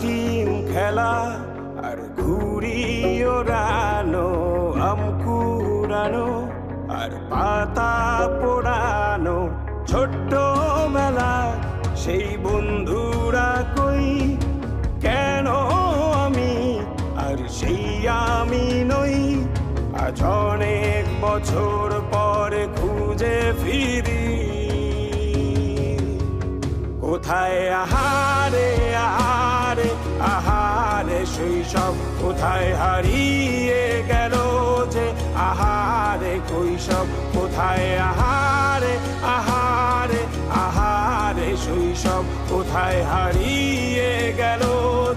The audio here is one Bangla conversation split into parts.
টিম খেলা আর ঘুড়ি ওড়ানো, আম কুড়ানো আর পাতা পোড়ানো, ছোট্টবেলা সেই বন্ধুরা কই, কেন আমি আর সেই আমি নই। আজ অনেক বছর পরে খুঁজে ফিরি, কোথায় আহারে আহারে আহারে শৈশব, কোথায় হারিয়ে গেল যে আহারে কৈশব, কোথায় আহারে আহারে আহারে শৈশব, কোথায় হারিয়ে গেল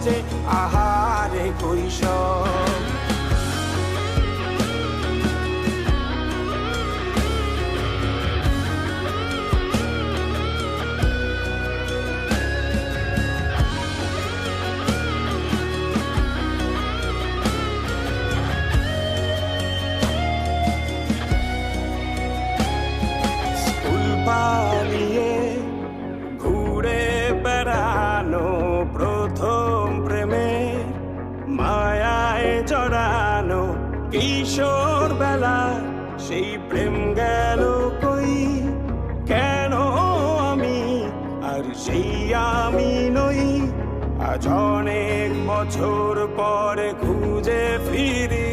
যে আহারে কৈশব। পালিয়ে ঘুরে বেড়ানো, প্রথম প্রেমে মায়ায় জড়ানো, কিশোর বেলা সেই প্রেম গেল কই, কেন আমি আর সেই আমি নই। আজ অনেক বছর পরে খুঁজে ফিরি,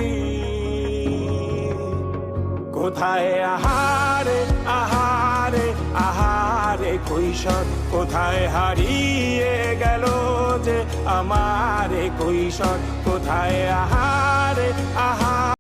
কোথায় আহারে আহারে আহারে কৈশোর, কোথায় হারিয়ে গেল যে আমারে কৈশোর, কোথায় আহারে